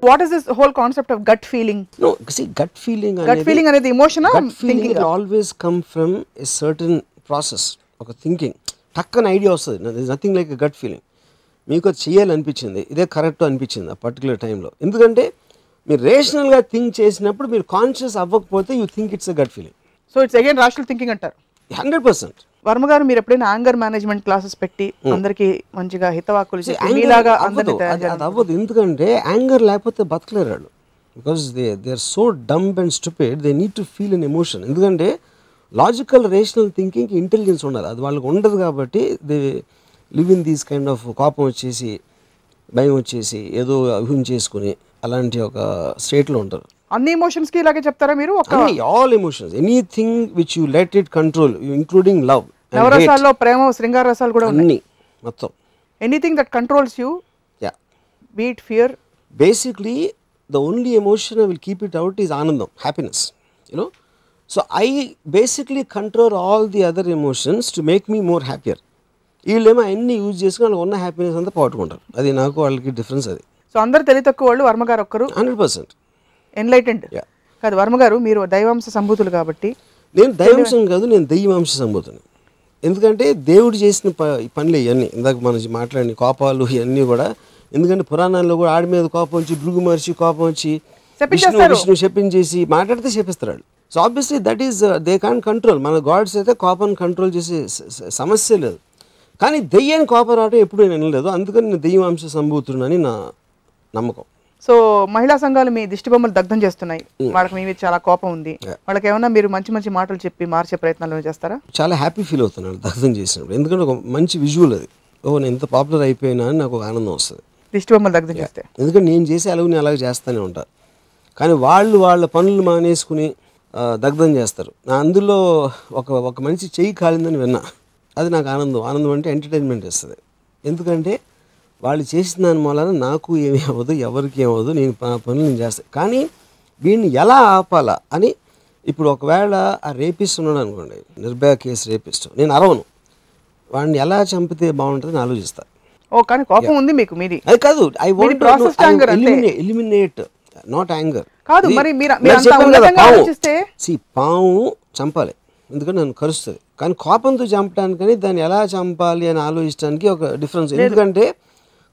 What is this whole concept of gut feeling? No see gut feeling అనేది emotion thinking will always come from a certain process ఒక thinking టక్కన idea వస్తుంది. there is nothing like a gut feeling. మీకు అది చేయాలనిపించింది, ఇదే correct అనిపించింది ఆ particular టైంలో. ఎందుకంటే మీరు రేషనల్గా థింక్ చేసినప్పుడు మీరు కాన్షియస్ అవ్వకపోతే you think it's a gut feeling. So it's again rational thinking అంటారు. 100%. వర్మ గారు, మీరు ఎప్పుడైనా యాంగర్ మేనేజ్మెంట్ క్లాసెస్ పెట్టి అందరికి మంచిగా హితవాక్కులు చెప్పి మీలాగా అందరినీ తయారు చేయాలి? అది అవ్వదు. ఎందుకంటే యాంగర్ లేకపోతే బతకలేరు వాళ్ళు. Because they are so dumb and stupid. They need to feel an emotion. ఎందుకంటే లాజికల్ రేషనల్ థింకింగ్కి ఇంటెలిజెన్స్ ఉండాలి, అది వాళ్ళకి ఉండదు. కాబట్టి they live in these kind of కోపం వచ్చేసి, భయం వచ్చేసి, ఏదో ఊహం చేసుకుని అలాంటి ఒక స్టేట్లో ఉంటారు. అన్ని ఎమోషన్స్కి ఇలాగే చెప్తారా మీరు? All emotions, anything which you let it control, including love. నవరసాల్లో ప్రేమ, శృంగార రసాలు కూడా అన్ని మొత్తం. Anything that controls you, be it fear. Basically the only emotion I will keep it out is anandam, happiness, you know. So I basically control all the other emotions to make me more happier. వీళ్ళేమో అన్ని use చేసుకుని వాళ్ళకి ఉన్న happiness అంతా పోగొట్టుకుంటారు. అది నాకు వాళ్ళకి difference. అది సో అందరు తెలివి తక్కువ వాళ్ళు, వర్మ గారు ఒక్కరు 100% ఎన్లైటెండ్ కాదు. వర్మ గారు, మీరు దైవాంశ సంభూతులు కాబట్టి. నేను దైవాంశం కాదు, నేను దైవాంశ సంభూతుని. ఎందుకంటే దేవుడు చేసిన పనులు ఇవన్నీ ఇందాక మనం మాట్లాడిన కోపాలు ఇవన్నీ కూడా. ఎందుకంటే పురాణాల్లో కూడా ఆడి మీద కోపం వచ్చి, భృగు మహర్షి కోపం వచ్చి విష్ణు చెప్పించేసి మాట్లాడితే చెప్పిస్తారు. So obviously that is they can't control. మన గాడ్స్ అయితే కోపాన్ని కంట్రోల్ చేసే సమస్య లేదు. కానీ దెయ్యాన్ని కోపం రావడం ఎప్పుడు నేను వినలేదు. అందుకని నేను దెయ్యవంశ సంభూతుడని నా నమ్మకం. సో మహిళా సంఘాలు మీ దిష్టి బొమ్మలు దగ్ధం చేస్తున్నాయి, వాళ్ళకి మీ మీద చాలా కోపం ఉంది, వాళ్ళకి ఏమన్నా మీరు మంచి మంచి మాటలు చెప్పి మార్చే ప్రయత్నాలు చేస్తారా? చాలా హ్యాపీ ఫీల్ అవుతున్నాను దగ్ధం చేసినప్పుడు. ఎందుకంటే ఒక మంచి విజువల్ అది. నేను ఎంత పాపులర్ అయిపోయినా అని నాకు ఒక ఆనందం వస్తుంది దిష్టి బొమ్మలు దగ్ధం చేస్తే. ఎందుకంటే నేను చేసే అలాగే అలాగే చేస్తూనే ఉంటాను. కానీ వాళ్ళు వాళ్ళ పనులు మానేసుకుని దగ్ధం చేస్తారు. నా అందులో ఒక మనిషి చెయ్యి కాలిందని విన్నా. అది నాకు ఆనందం. ఆనందం అంటే ఎంటర్టైన్మెంట్ ఇస్తుంది. ఎందుకంటే వాళ్ళు చేసిన దాని మూలన నాకు ఏమీ అవ్వదు, ఎవరికి ఏమవ్వదు, నేను పనులు నేను చేస్తాను. కానీ వీడిని ఎలా ఆపాలా అని ఇప్పుడు ఒకవేళ ఆ రేపిస్ట్ ఉన్నాడు అనుకోండి, నిర్భయ కేసు రేపిస్ట్, నేను అరవను. వాడిని ఎలా చంపితే బాగుంటుందని ఆలోచిస్తాను. కానీ కోపం ఉంది మీకు మీది. అది కాదు, I want eliminate, not anger. కాదు మరి పాము చంపాలి, ఎందుకంటే నన్ను కరుస్తుంది. కానీ కోపంతో చంపడానికని దాన్ని ఎలా చంపాలి అని ఆలోచించడానికి ఒక డిఫరెన్స్. ఎందుకంటే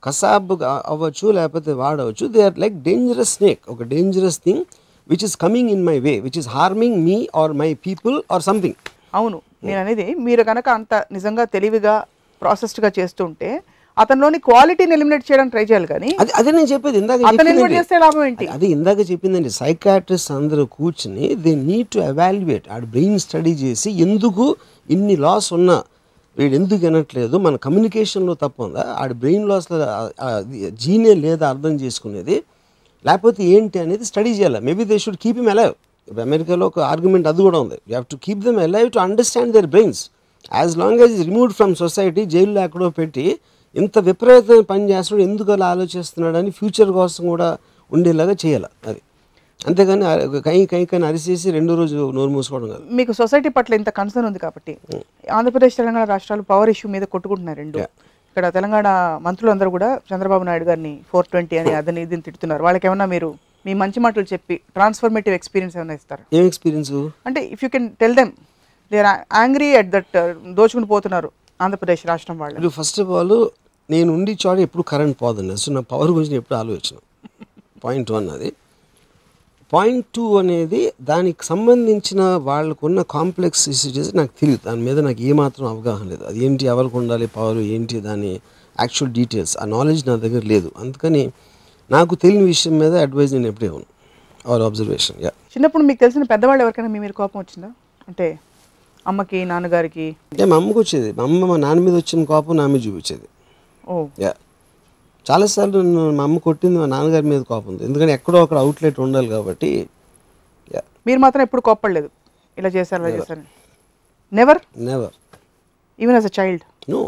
కసాబ్ అవ్వచ్చు, లేకపోతే వాడవచ్చు. They are like dangerous snake, ఒక dangerous thing which is coming in my way, which is harming me or my people or something. అవును, నేను అనేది మీరు కనుక అంత నిజంగా తెలివిగా ప్రాసెస్డ్గా చేస్తుంటే అతనిలోని క్వాలిటీని ఎలిమినేట్ చేయడానికి ట్రై చేయాలి. కానీ అదే నేను చెప్పేది ఇందాక అది ఇందాక చెప్పిందండి. సైకాట్రిస్ట్ అందరూ కూర్చుని దే నీడ్ టు ఎవాల్యుయేట్, ఆడ బ్రెయిన్ స్టడీ చేసి ఎందుకు ఇన్ని లాస్ ఉన్నా వీడు ఎందుకు వినట్లేదు, మన కమ్యూనికేషన్లో తప్పు ఉందా, ఆడ బ్రెయిన్ లాస్లో జీనే లేదా అర్థం చేసుకునేది, లేకపోతే ఏంటి అనేది స్టడీ చేయాలి. Maybe they should keep him alive. ఇప్పుడు అమెరికాలో ఒక ఆర్గ్యుమెంట్ అది కూడా ఉంది. You have to keep them alive to understand their brains. As long as removed from society, జైల్లో ఎక్కడో పెట్టి ఇంత విపరీతమైన పని చేస్తున్నాడు, ఎందుకు అలా ఆలోచిస్తున్నాడు అని ఫ్యూచర్ కోసం కూడా ఉండేలాగా చేయాలి. అది అంతేగాని కై అరిసేసి రెండో రోజు నోరు మూసుకోవడం కాదు. మీకు సొసైటీ పట్ల ఇంత కన్సర్న్ ఉంది కాబట్టి ఆంధ్రప్రదేశ్ తెలంగాణ రాష్ట్రాలు పవర్ ఇష్యూ మీద కొట్టుకుంటున్నారు రెండు. ఇక్కడ తెలంగాణ మంత్రులందరూ కూడా చంద్రబాబు నాయుడు గారిని 420 అని అదని ఇది తిడుతున్నారు. వాళ్ళకి ఏమన్నా మీరు మీ మంచి మాటలు చెప్పి ట్రాన్స్ఫర్మేటివ్ ఎక్స్పీరియన్స్ ఏమైనా ఇస్తారా? ఏం ఎక్స్పీరియన్స్ అంటే? If you can tell them they are angry at that దోచుకుని పోతున్నారు ఆంధ్రప్రదేశ్ రాష్ట్రం వాళ్ళు. ఫస్ట్ ఆఫ్ ఆల్ నేను ఉండి చోట ఎప్పుడు కరెంట్ పోదండి. అసలు నా పవర్ గురించి ఎప్పుడు ఆలోచన. పాయింట్ 1 అది. పాయింట్ 2 అనేది దానికి సంబంధించిన వాళ్ళకున్న కాంప్లెక్స్ ఇష్యూస్ నాకు తెలియదు. దాని మీద నాకు ఏమాత్రం అవగాహన లేదు. అది ఏంటి, ఎవరికి ఉండాలి పవర్, ఏంటి దాని యాక్చువల్ డీటెయిల్స్, ఆ నాలెడ్జ్ నా దగ్గర లేదు. అందుకని నాకు తెలియని విషయం మీద అడ్వైజ్ నేను ఎప్పుడే ఇవ్వను, ఆర్ అబ్జర్వేషన్. చిన్నప్పుడు మీకు తెలిసిన పెద్దవాళ్ళు ఎవరికైనా మీ మీద కోపం వచ్చిందా? అంటే అమ్మకి, నాన్నగారికి? మా అమ్మకి వచ్చేది. మా అమ్మ మా నాన్న మీద వచ్చిన కోపం నా మీద చూపించేది. చాలాసార్లు మా అమ్మ కొట్టింది, మా నాన్నగారి మీద కోపం ఉంది. ఎందుకంటే ఎక్కడో అక్కడ అవుట్లెట్ ఉండాలి కాబట్టి. మీరు మాత్రం ఎప్పుడు కోప్పడలేదు ఇలా చేశారు అలా చేశారు? Never never even as a child? No.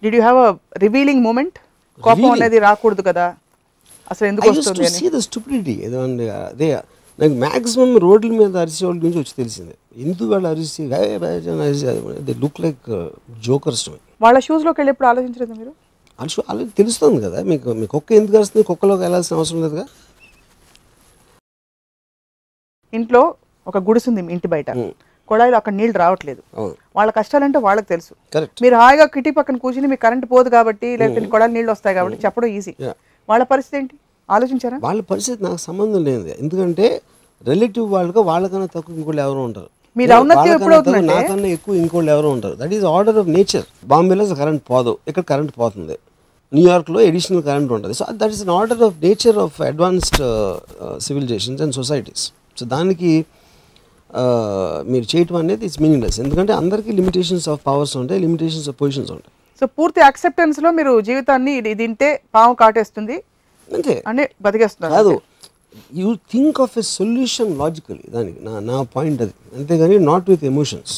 Did you have a revealing moment? కోపం అనేది రాకూడదు కదా, అసలు ఎందుకు వస్తుంది అని? See the stupidity. అదే నాకు మ్యాక్సిమం రోడ్ల మీద అరిసే వాళ్ళ గురించి వచ్చి తెలిసిందే. ఎందుకు వాళ్ళు అరిసి దే లుక్ లైక్ జోకర్స్. వాళ్ళ షూస్లోకి వెళ్ళి ఎప్పుడు ఆలోచించలేదు మీరు? అలా తెలుస్తుంది కదా మీకు. మీ కుక్క ఎందుకు వస్తుంది, కుక్కలోకి వెళ్ళాల్సిన అవసరం లేదుగా. ఇంట్లో ఒక గుడిసుంది మీ ఇంటి బయట, కొడాయిలో అక్కడ నీళ్లు రావట్లేదు, వాళ్ళ కష్టాలంటే వాళ్ళకి తెలుసు. మీరు హాయిగా కిటి పక్కన కూర్చుని మీకు కరెంట్ పోదు కాబట్టి లేకపోతే కొడాలి నీళ్ళు వస్తాయి కాబట్టి చెప్పడం ఈజీ. వాళ్ళ పరిస్థితి ఏంటి ఆలోచించారా? వాళ్ళ పరిస్థితి నాకు సంబంధం లేదు, ఎందుకంటే రిలేటివ్ వాళ్ళకన్నా తక్కువ ఇంకోళ్ళు ఎవరు ఉంటారు, నాకన్నా ఎక్కువ ఇంకోళ్ళు ఎవరు ఉంటారు. That is order of nature. బాంబేలో కరెంట్ పోదు, ఇక్కడ కరెంట్ పోతుంది, న్యూయార్క్లో ఎడిషనల్ కరెంట్ ఉంటుంది. So that is an order of nature of advanced civilisations and societies. So దానికి మీరు చేయటం అనేది ఇట్స్ మీనింగ్లెస్, ఎందుకంటే అందరికీ లిమిటేషన్స్ ఆఫ్ పవర్స్ ఉంటాయి, లిమిటేషన్స్ ఆఫ్ పొజిషన్స్ ఉంటాయి. సో పూర్తి యాక్సెప్టెన్స్లో మీరు జీవితాన్ని ఇది తింటే పాము కాటేస్తుంది అంతే అని బతికేస్తున్నారు కాదు. You think of a solution logically, దానికి నా పాయింట్ అది, అంతేగాని నాట్ విత్ ఎమోషన్స్.